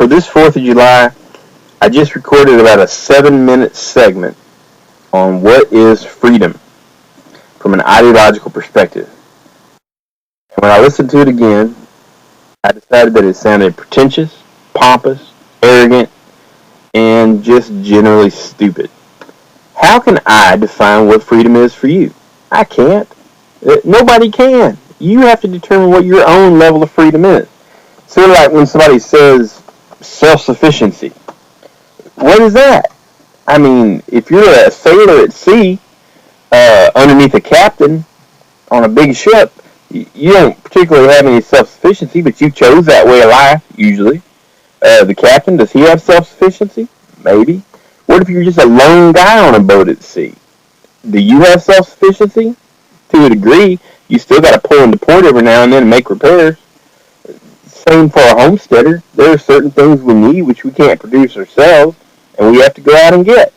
for this 4th of July, I just recorded about a 7-minute segment on what is freedom from an ideological perspective. And when I listened to it again, I decided that it sounded pretentious, pompous, arrogant, and just generally stupid. How can I define what freedom is for you? I can't. Nobody can. You have to determine what your own level of freedom is. Sort of like when somebody says self-sufficiency. What is that? I mean, if you're a sailor at sea, underneath a captain on a big ship, you don't particularly have any self-sufficiency, but you chose that way of life, usually. The captain, does he have self-sufficiency? Maybe. What if you're just a lone guy on a boat at sea? Do you have self-sufficiency? To a degree. You still got to pull into port every now and then and make repairs. Same for a homesteader. There are certain things we need which we can't produce ourselves, and we have to go out and get.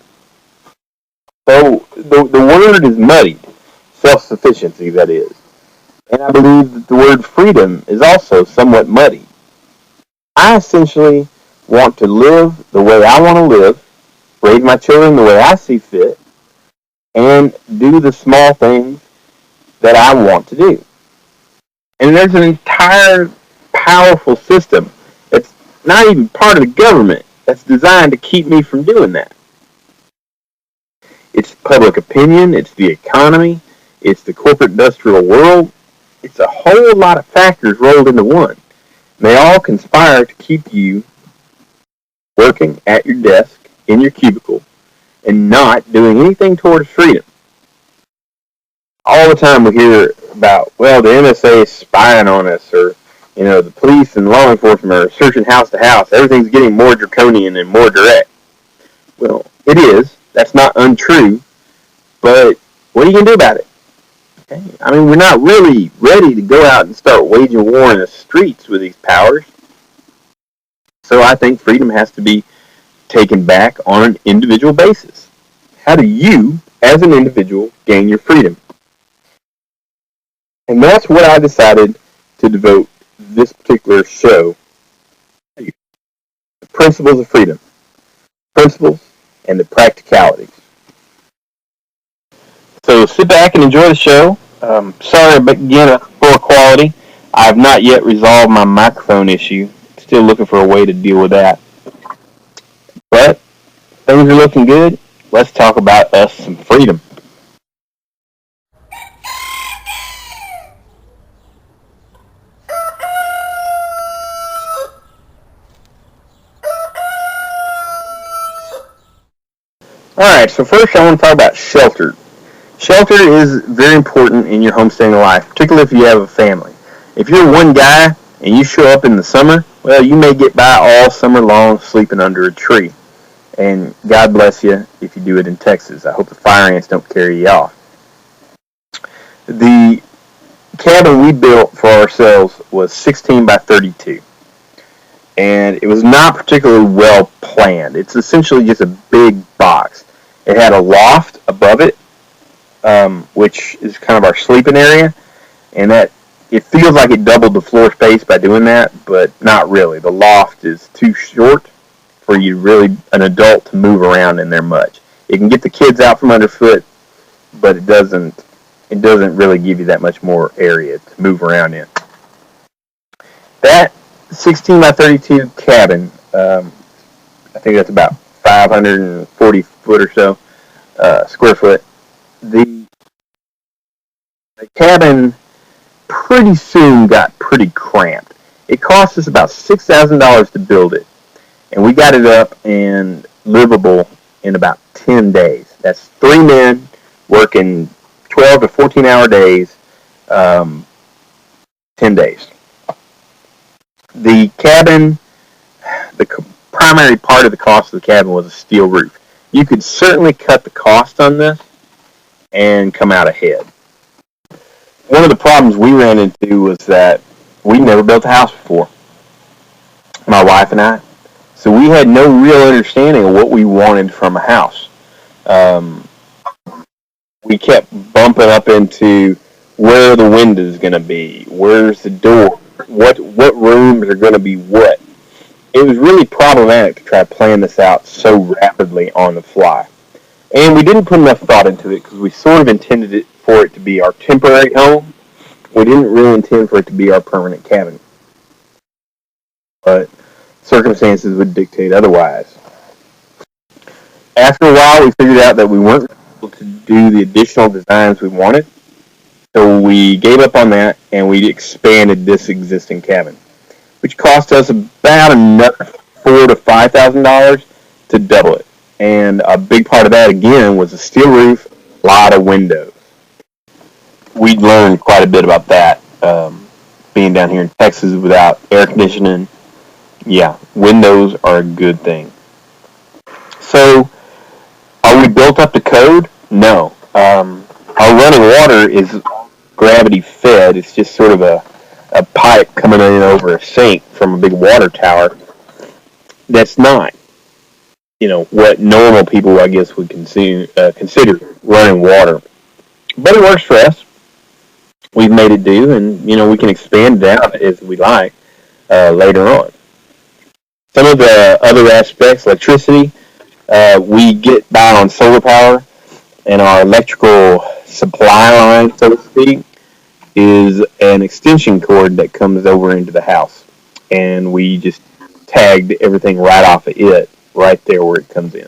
So the word is muddied. Self-sufficiency, that is. And I believe that the word freedom is also somewhat muddy. I essentially want to live the way I want to live, raise my children the way I see fit, and do the small things that I want to do. And there's an entire powerful system that's not even part of the government that's designed to keep me from doing that. It's public opinion, it's the economy, it's the corporate industrial world. It's a whole lot of factors rolled into one. They all conspire to keep you working at your desk, in your cubicle, and not doing anything towards freedom. All the time we hear about, well, the NSA is spying on us, or, the police and law enforcement are searching house to house. Everything's getting more draconian and more direct. Well, it is. That's not untrue. But what are you going to do about it? Okay? I mean, we're not really ready to go out and start waging war in the streets with these powers. So I think freedom has to be taken back on an individual basis. How do you, as an individual, gain your freedom? And that's what I decided to devote this particular show to. The principles of freedom. Principles and the practicalities. So sit back and enjoy the show. Sorry again for poor quality. I have not yet resolved my microphone issue. Still looking for a way to deal with that. But things are looking good. Let's talk about us some freedom. Alright, so first I want to talk about shelter. Shelter is very important in your homesteading life, particularly if you have a family. If you're one guy and you show up in the summer, well, you may get by all summer long sleeping under a tree. And God bless you if you do it in Texas. I hope the fire ants don't carry you off. The cabin we built for ourselves was 16 by 32. And it was not particularly well planned. It's essentially just a big box. It had a loft above it, which is kind of our sleeping area, and that it feels like it doubled the floor space by doing that, but not really. The loft is too short for you really, an adult, to move around in there much. It can get the kids out from underfoot, but it doesn't really give you that much more area to move around in. That 16 by 32 cabin, I think that's about 540 foot or so, square foot. The cabin pretty soon got pretty cramped. It cost us about $6,000 to build it, and we got it up and livable in about 10 days. That's 3 men working 12 to 14-hour days, 10 days. The cabin, the primary part of the cost of the cabin was a steel roof. You could certainly cut the cost on this and come out ahead. One of the problems we ran into was that we never built a house before, my wife and I. So we had no real understanding of what we wanted from a house. We kept bumping up into where are the windows going to be, where's the door, what rooms are going to be what. It was really problematic to try to plan this out so rapidly on the fly. And we didn't put enough thought into it because we sort of intended it for it to be our temporary home. We didn't really intend for it to be our permanent cabin. But circumstances would dictate otherwise. After a while, we figured out that we weren't able to do the additional designs we wanted. So we gave up on that and we expanded this existing cabin, which cost us about another $4,000 to $5,000 to double it. And a big part of that, again, was a steel roof, a lot of windows. We learned quite a bit about that, being down here in Texas without air conditioning. Yeah, windows are a good thing. So, are we built up to code? No. Our running water is gravity fed. It's just sort of a pipe coming in over a sink from a big water tower. That's not, what normal people, I guess, would consider running water. But it works for us. We've made it do, and, we can expand it out as we like later on. Some of the other aspects, electricity, we get by on solar power, and our electrical supply line, so to speak, is an extension cord that comes over into the house. And we just tagged everything right off of it, right there where it comes in.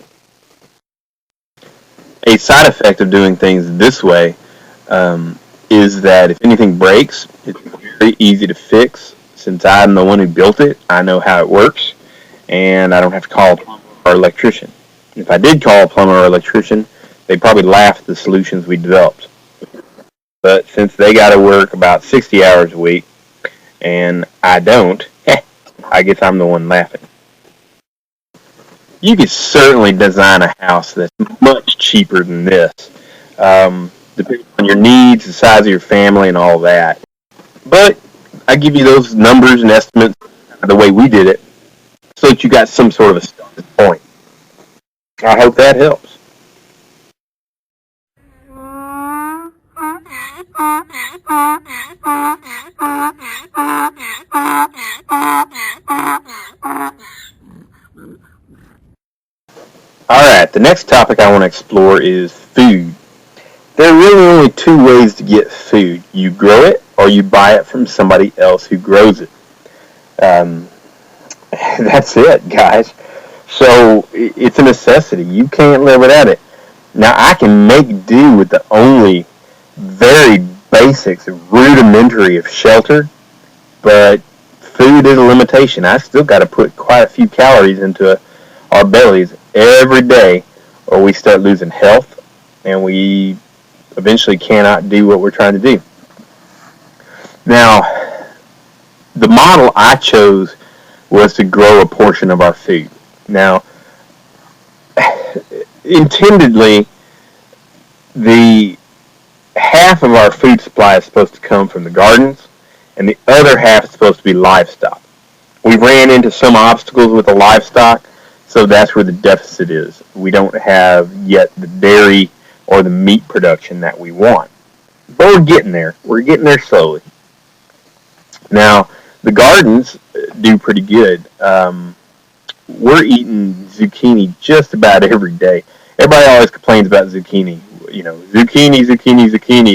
A side effect of doing things this way is that if anything breaks, it's very easy to fix. Since I'm the one who built it, I know how it works, and I don't have to call a plumber or electrician. If I did call a plumber or electrician, they'd probably laugh at the solutions we developed. But since they got to work about 60 hours a week, and I don't, I guess I'm the one laughing. You could certainly design a house that's much cheaper than this, depending on your needs, the size of your family, and all that. But I give you those numbers and estimates the way we did it, so that you got some sort of a starting point. I hope that helps. Alright, the next topic I want to explore is food. There are really only two ways to get food. You grow it, or you buy it from somebody else who grows it. That's it, guys. So, it's a necessity. You can't live without it. Now, I can make do with the only very basics, rudimentary of shelter, but food is a limitation. I still got to put quite a few calories into our bellies every day, or we start losing health, and we eventually cannot do what we're trying to do. Now, the model I chose was to grow a portion of our food. Now, intendedly, the half of our food supply is supposed to come from the gardens, and the other half is supposed to be livestock. We ran into some obstacles with the livestock, so that's where the deficit is. We don't have yet the dairy or the meat production that we want. But we're getting there. We're getting there slowly. Now, the gardens do pretty good. We're eating zucchini just about every day. Everybody always complains about zucchini. Zucchini,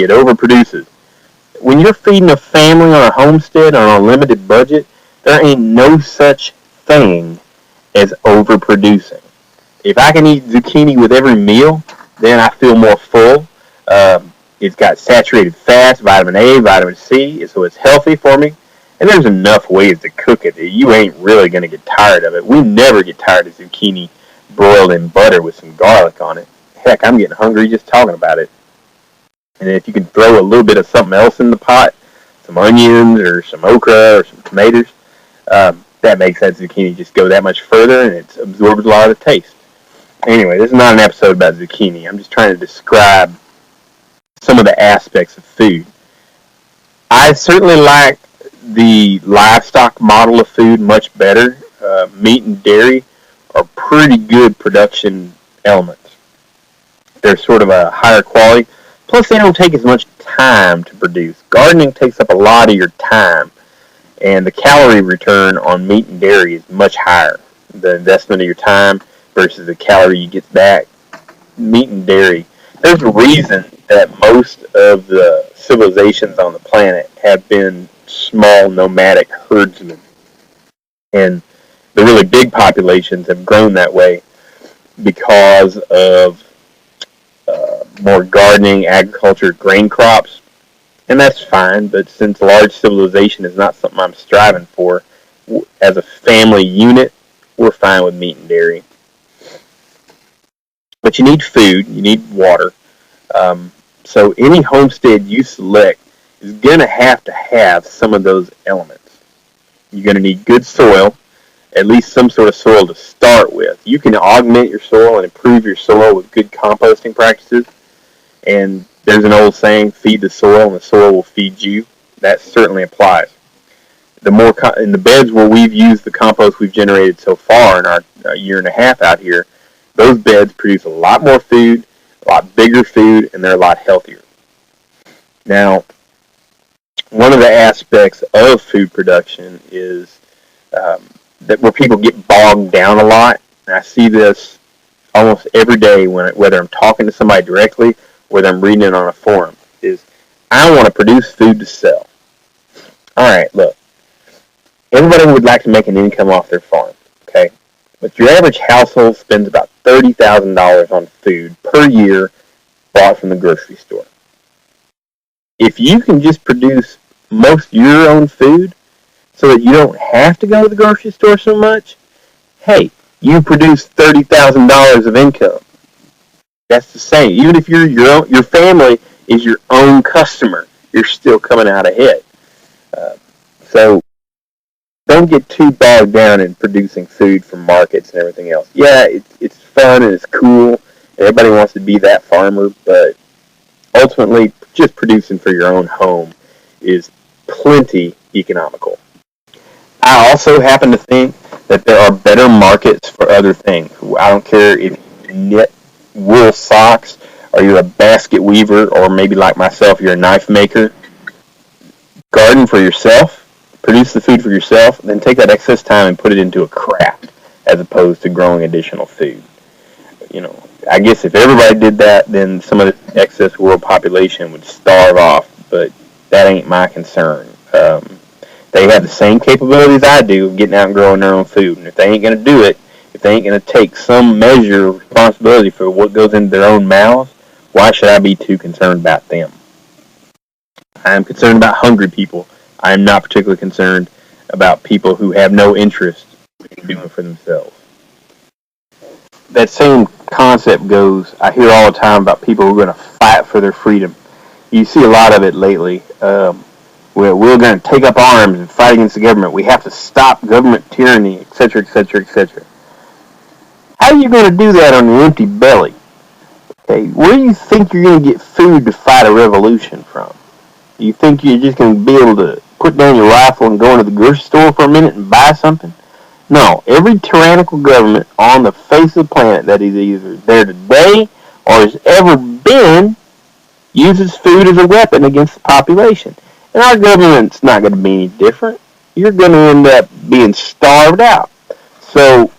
it overproduces. When you're feeding a family on a homestead on a limited budget, there ain't no such thing as overproducing. If I can eat zucchini with every meal, then I feel more full. It's got saturated fats, vitamin A, vitamin C, so it's healthy for me. And there's enough ways to cook it that you ain't really going to get tired of it. We never get tired of zucchini broiled in butter with some garlic on it. Heck, I'm getting hungry just talking about it. And if you can throw a little bit of something else in the pot, some onions or some okra or some tomatoes, that makes that zucchini just go that much further, and it absorbs a lot of the taste. Anyway, this is not an episode about zucchini. I'm just trying to describe some of the aspects of food. I certainly like the livestock model of food much better. Meat and dairy are pretty good production elements. They're sort of a higher quality. Plus, they don't take as much time to produce. Gardening takes up a lot of your time. And the calorie return on meat and dairy is much higher. The investment of your time versus the calorie you get back. Meat and dairy. There's a reason that most of the civilizations on the planet have been small nomadic herdsmen. And the really big populations have grown that way because of more gardening, agriculture, grain crops. And that's fine, but since large civilization is not something I'm striving for, as a family unit, we're fine with meat and dairy. But you need food, you need water. So any homestead you select is going to have some of those elements. You're going to need good soil, at least some sort of soil to start with. You can augment your soil and improve your soil with good composting practices. And there's an old saying, feed the soil and the soil will feed you. That certainly applies. The more in the beds where we've used the compost we've generated so far in our year and a half out here, those beds produce a lot more food, a lot bigger food, and they're a lot healthier. Now, one of the aspects of food production is that where people get bogged down a lot, and I see this almost every day whether I'm talking to somebody directly, whether I'm reading it on a forum, is I want to produce food to sell. All right, look, everybody would like to make an income off their farm, okay? But your average household spends about $30,000 on food per year bought from the grocery store. If you can just produce most of your own food so that you don't have to go to the grocery store so much, hey, you produce $30,000 of income. That's the same. Even if your family is your own customer, you're still coming out ahead. So don't get too bogged down in producing food for markets and everything else. Yeah, it's fun and it's cool. Everybody wants to be that farmer, but ultimately, just producing for your own home is plenty economical. I also happen to think that there are better markets for other things. I don't care if you knit wool socks, or you're a basket weaver, or maybe like myself, you're a knife maker. Garden for yourself, produce the food for yourself, then take that excess time and put it into a craft as opposed to growing additional food. You know, I guess if everybody did that, then some of the excess world population would starve off, but that ain't my concern. They have the same capabilities I do of getting out and growing their own food, and if they ain't going to do it, if they ain't going to take some measure of responsibility for what goes into their own mouths, why should I be too concerned about them? I am concerned about hungry people. I am not particularly concerned about people who have no interest in doing it for themselves. That same concept goes, I hear all the time about people who are going to fight for their freedom. You see a lot of it lately. We're going to take up arms and fight against the government. We have to stop government tyranny, etc., etc., etc. How are you going to do that on an empty belly? Okay, where do you think you're going to get food to fight a revolution from? Do you think you're just going to be able to put down your rifle and go into the grocery store for a minute and buy something? No, every tyrannical government on the face of the planet that is either there today or has ever been uses food as a weapon against the population. And our government's not going to be any different. You're going to end up being starved out. So,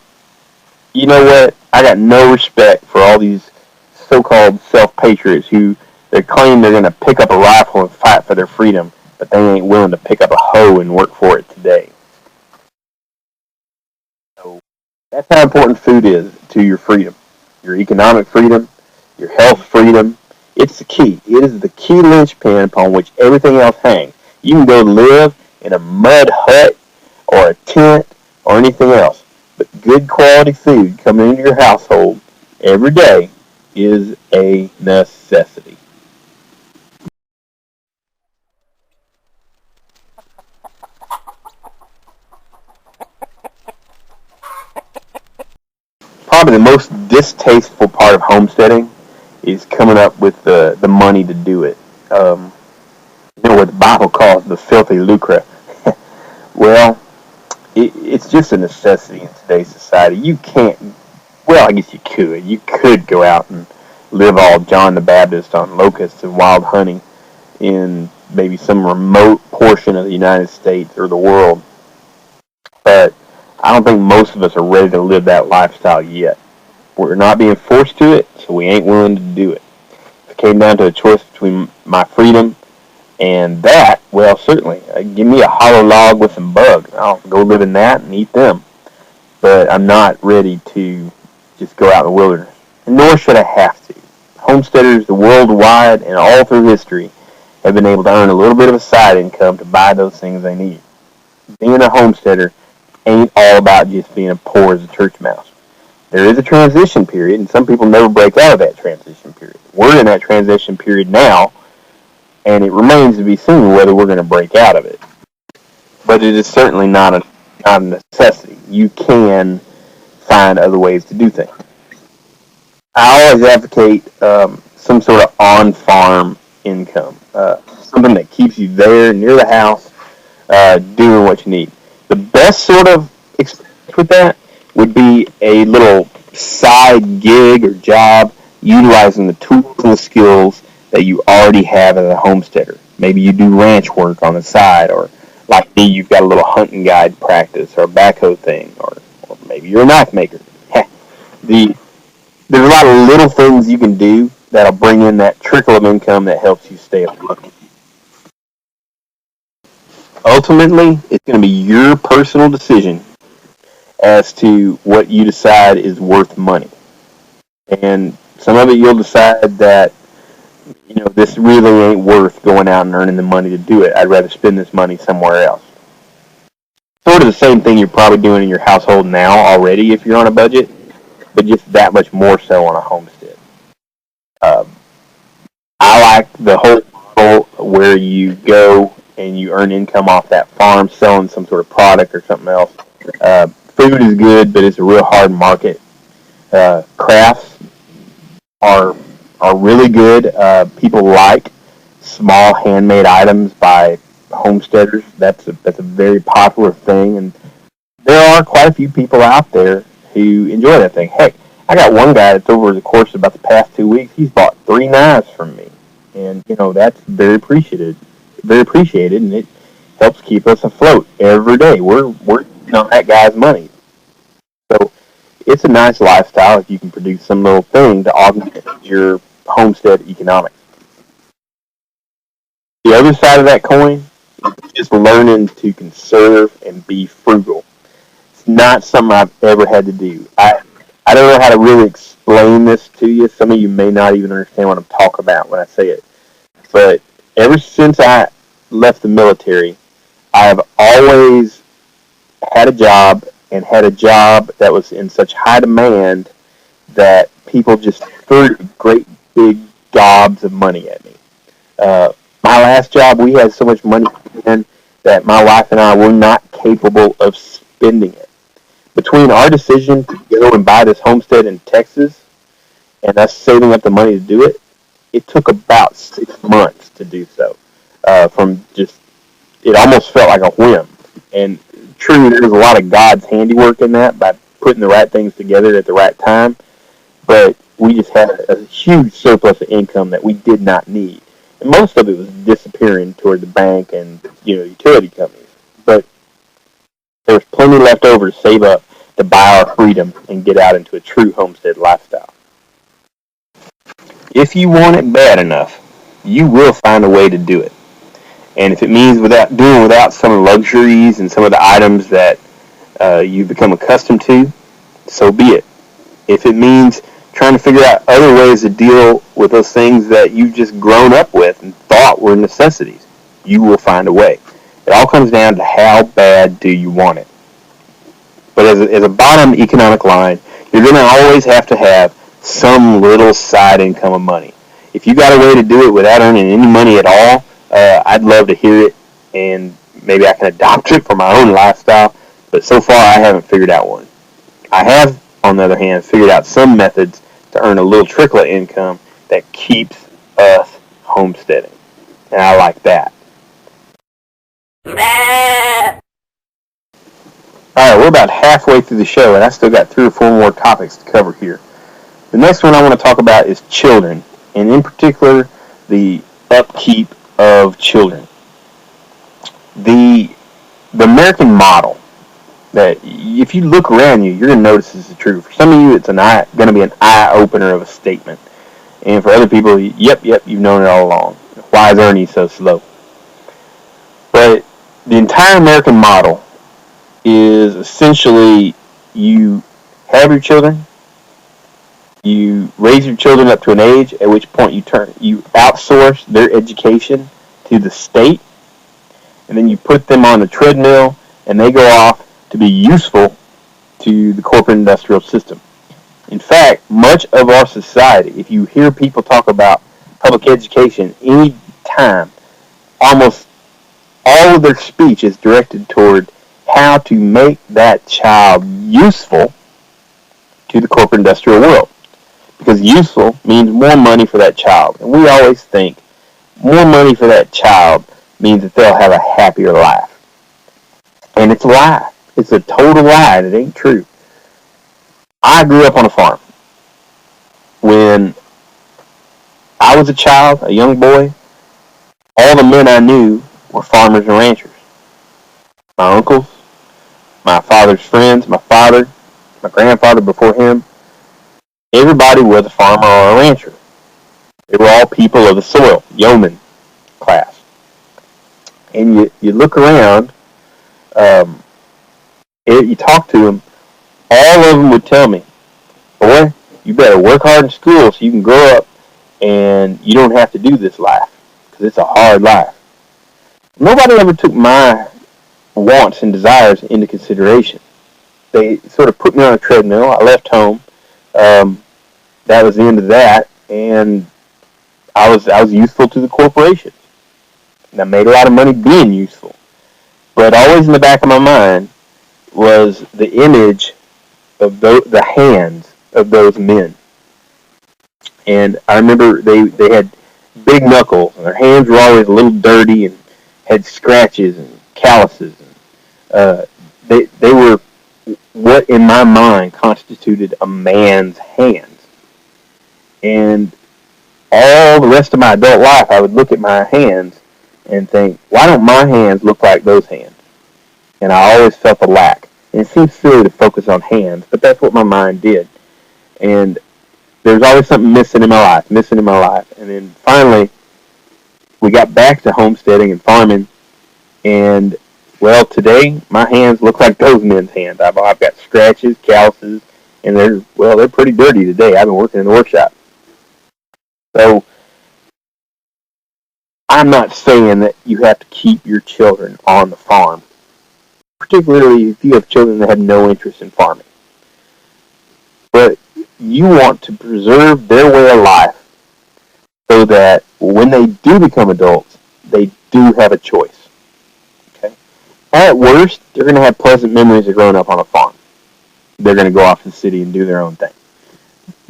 you know what? I got no respect for all these so-called self-patriots who they claim they're going to pick up a rifle and fight for their freedom, but they ain't willing to pick up a hoe and work for it today. So that's how important food is to your freedom, your economic freedom, your health freedom. It's the key. It is the key linchpin upon which everything else hangs. You can go live in a mud hut or a tent or anything else, but good quality food coming into your household every day is a necessity. Probably the most distasteful part of homesteading is coming up with the money to do it. You know what the Bible calls the filthy lucre. Well, it's just a necessity in today's society. You can't, well, I guess you could. You could go out and live all John the Baptist on locusts and wild honey in maybe some remote portion of the United States or the world. But I don't think most of us are ready to live that lifestyle yet. We're not being forced to it, so we ain't willing to do it. If it came down to a choice between my freedom and that, well, certainly. Give me a hollow log with some bugs. I'll go live in that and eat them. But I'm not ready to just go out in the wilderness. And nor should I have to. Homesteaders worldwide and all through history have been able to earn a little bit of a side income to buy those things they need. Being a homesteader ain't all about just being as poor as a church mouse. There is a transition period, and some people never break out of that transition period. We're in that transition period now, and it remains to be seen whether we're going to break out of it. But it is certainly not a necessity. You can find other ways to do things. I always advocate some sort of on-farm income, something that keeps you there near the house, doing what you need. The best sort of experience with that would be a little side gig or job utilizing the tools and the skills that you already have as a homesteader. Maybe you do ranch work on the side, or like me, you've got a little hunting guide practice or a backhoe thing, or maybe you're a knife maker. There's a lot of little things you can do that'll bring in that trickle of income that helps you stay afloat. Ultimately, it's going to be your personal decision as to what you decide is worth money. And some of it you'll decide that, this really ain't worth going out and earning the money to do it. I'd rather spend this money somewhere else. Sort of the same thing you're probably doing in your household now already if you're on a budget, but just that much more so on a homestead. I like the whole model where you go and you earn income off that farm selling some sort of product or something else. Food is good, but it's a real hard market. Crafts are really good. People like small handmade items by homesteaders. That's a very popular thing, and there are quite a few people out there who enjoy that thing. Heck, I got one guy that's over the course of about the past 2 weeks, he's bought 3 knives from me, and that's very appreciated, and it helps keep us afloat every day. We're on that guy's money, so it's a nice lifestyle if you can produce some little thing to augment your homestead economics. The other side of that coin is just learning to conserve and be frugal. It's not something I've ever had to do. I don't know how to really explain this to you. Some of you may not even understand what I'm talking about when I say it. But ever since I left the military, I have always had a job, and had a job that was in such high demand that people just threw great big gobs of money at me. My last job, we had so much money in that my wife and I were not capable of spending it. Between our decision to go and buy this homestead in Texas and us saving up the money to do it, it took about 6 months to do so. It almost felt like a whim. And true, there's a lot of God's handiwork in that by putting the right things together at the right time. But we just had a huge surplus of income that we did not need. And most of it was disappearing toward the bank and, utility companies. But there was plenty left over to save up to buy our freedom and get out into a true homestead lifestyle. If you want it bad enough, you will find a way to do it. And if it means without some of the luxuries and some of the items that you've become accustomed to, so be it. If it means trying to figure out other ways to deal with those things that you've just grown up with and thought were necessities, you will find a way. It all comes down to how bad do you want it. But as a bottom economic line, you're going to always have to have some little side income of money. If you got a way to do it without earning any money at all, I'd love to hear it, and maybe I can adopt it for my own lifestyle, but so far I haven't figured out one. I have, on the other hand, figured out some methods to earn a little trickle of income that keeps us homesteading, and I like that. Alright, we're about halfway through the show, and I still got 3 or 4 more topics to cover here. The next one I want to talk about is children, and in particular, the upkeep of children. The American model, that if you look around you, you're going to notice this is true. For some of you, it's going to be an eye-opener of a statement. And for other people, yep, you've known it all along. Why is Ernie so slow? But the entire American model is essentially you have your children, you raise your children up to an age at which point you outsource their education to the state, and then you put them on the treadmill and they go off to be useful to the corporate industrial system. In fact, much of our society, if you hear people talk about public education any time, almost all of their speech is directed toward how to make that child useful to the corporate industrial world. Because useful means more money for that child. And we always think more money for that child means that they'll have a happier life. And it's a lie. It's a total lie, and it ain't true. I grew up on a farm. When I was a child, a young boy, all the men I knew were farmers and ranchers. My uncles, my father's friends, my father, my grandfather before him, everybody was a farmer or a rancher. They were all people of the soil, yeoman class. And you look around, you talk to them, all of them would tell me, boy, you better work hard in school so you can grow up and you don't have to do this life, because it's a hard life. Nobody ever took my wants and desires into consideration. They sort of put me on a treadmill. I left home. That was the end of that, and I was useful to the corporations. And I made a lot of money being useful. But always in the back of my mind was the image of the hands of those men. And I remember they had big knuckles, and their hands were always a little dirty and had scratches and calluses. And, they were what in my mind constituted a man's hands. And all the rest of my adult life, I would look at my hands and think, why don't my hands look like those hands? And I always felt a lack. And it seems silly to focus on hands, but that's what my mind did. And there's always something missing in my life. And then finally, we got back to homesteading and farming. And, well, today, my hands look like those men's hands. I've got scratches, calluses, and they're pretty dirty today. I've been working in the workshop. So, I'm not saying that you have to keep your children on the farm, particularly if you have children that have no interest in farming. But you want to preserve their way of life so that when they do become adults, they do have a choice. Okay? At worst, they're going to have pleasant memories of growing up on a farm. They're going to go off to the city and do their own thing.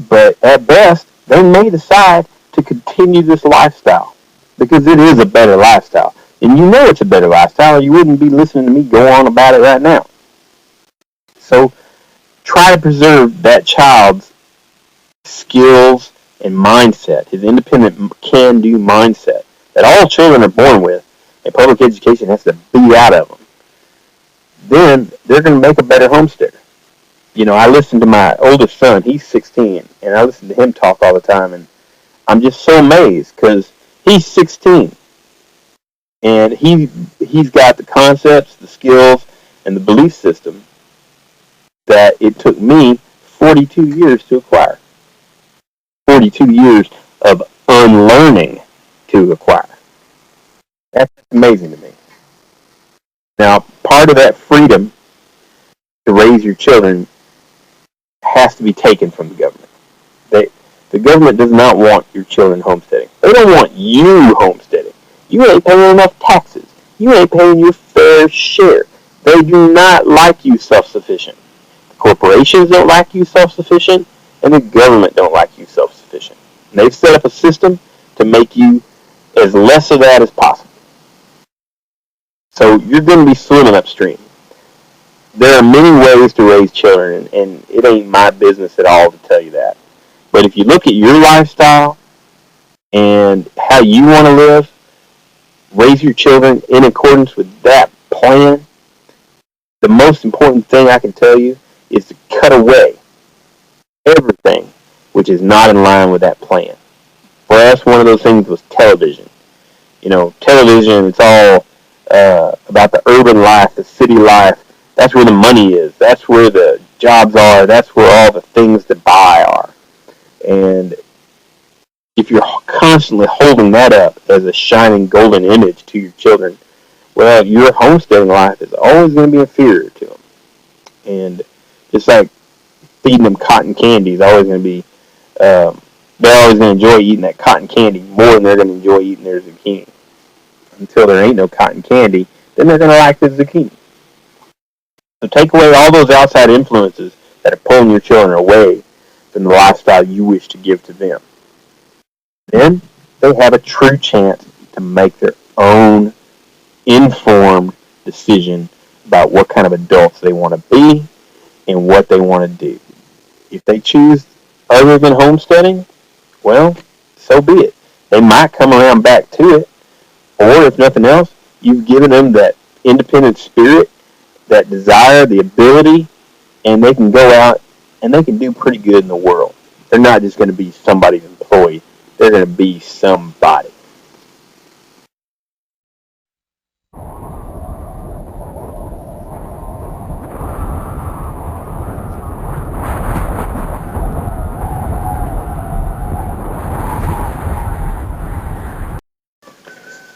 But at best, they may decide to continue this lifestyle because it is a better lifestyle. And you know it's a better lifestyle, or you wouldn't be listening to me go on about it right now. So try to preserve that child's skills and mindset, his independent can-do mindset that all children are born with, and public education has to beat out of them. Then they're going to make a better homesteader. You know, I listen to my oldest son, he's 16, and I listen to him talk all the time, and I'm just so amazed because he's 16. And he's got the concepts, the skills, and the belief system that it took me 42 years to acquire. 42 years of unlearning to acquire. That's amazing to me. Now, part of that freedom to raise your children has to be taken from the government. The government does not want your children homesteading. They don't want you homesteading. You ain't paying enough taxes. You ain't paying your fair share. They do not like you self-sufficient. The corporations don't like you self-sufficient, and the government don't like you self-sufficient. And they've set up a system to make you as less of that as possible. So you're going to be swimming upstream. There are many ways to raise children, and it ain't my business at all to tell you that. But if you look at your lifestyle and how you want to live, raise your children in accordance with that plan, the most important thing I can tell you is to cut away everything which is not in line with that plan. For us, one of those things was television. Television, it's all about the urban life, the city life. That's where the money is. That's where the jobs are. That's where all the things to buy are. And if you're constantly holding that up as a shining golden image to your children, well, your homesteading life is always going to be inferior to them. And just like feeding them cotton candy is always going to be, they're always going to enjoy eating that cotton candy more than they're going to enjoy eating their zucchini. Until there ain't no cotton candy, then they're going to like the zucchini. So take away all those outside influences that are pulling your children away from the lifestyle you wish to give to them. Then they have a true chance to make their own informed decision about what kind of adults they want to be and what they want to do. If they choose other than homesteading, well, so be it. They might come around back to it, or if nothing else, you've given them that independent spirit, that desire, the ability, and they can go out and they can do pretty good in the world. They're not just going to be somebody's employee. They're going to be somebody.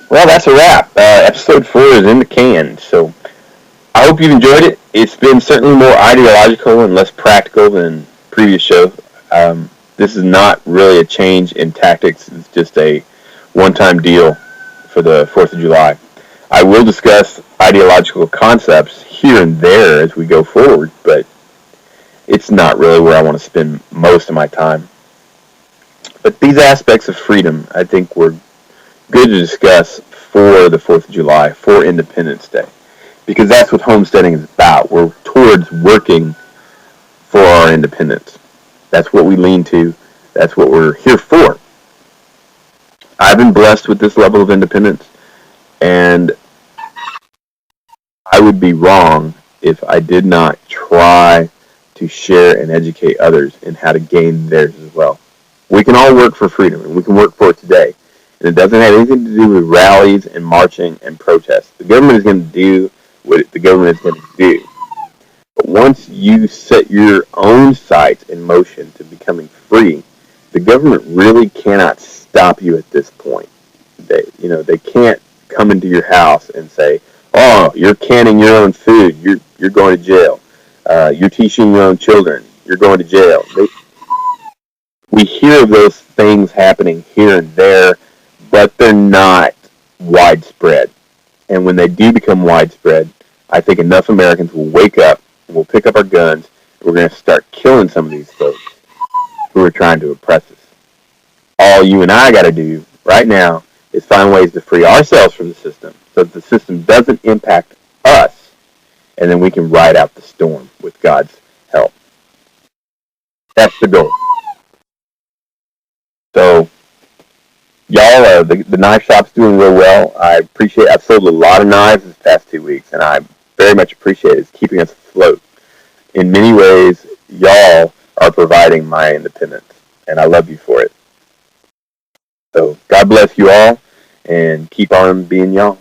Well, that's a wrap. Episode 4 is in the can, so I hope you've enjoyed it. It's been certainly more ideological and less practical than previous shows. This is not really a change in tactics. It's just a one-time deal for the 4th of July. I will discuss ideological concepts here and there as we go forward, but it's not really where I want to spend most of my time. But these aspects of freedom, I think, were good to discuss for the 4th of July, for Independence Day, because that's what homesteading is about. We're towards working for our independence. That's what we lean to. That's what we're here for. I've been blessed with this level of independence, and I would be wrong if I did not try to share and educate others in how to gain theirs as well. We can all work for freedom, and we can work for it today. And it doesn't have anything to do with rallies and marching and protests. The government is going to do what the government is going to do. But once you set your own sights in motion to becoming free, the government really cannot stop you at this point. They can't come into your house and say, "Oh, you're canning your own food. You're going to jail. You're teaching your own children. You're going to jail." We hear of those things happening here and there, but they're not widespread. And when they do become widespread, I think enough Americans will wake up and we'll pick up our guns and we're going to start killing some of these folks who are trying to oppress us. All you and I got to do right now is find ways to free ourselves from the system so that the system doesn't impact us, and then we can ride out the storm with God's help. That's the goal. So, y'all, the knife shop's doing real well. I've sold a lot of knives this past 2 weeks, and I very much appreciate it. It's keeping us afloat. In many ways, y'all are providing my independence, and I love you for it. So, God bless you all, and keep on being y'all.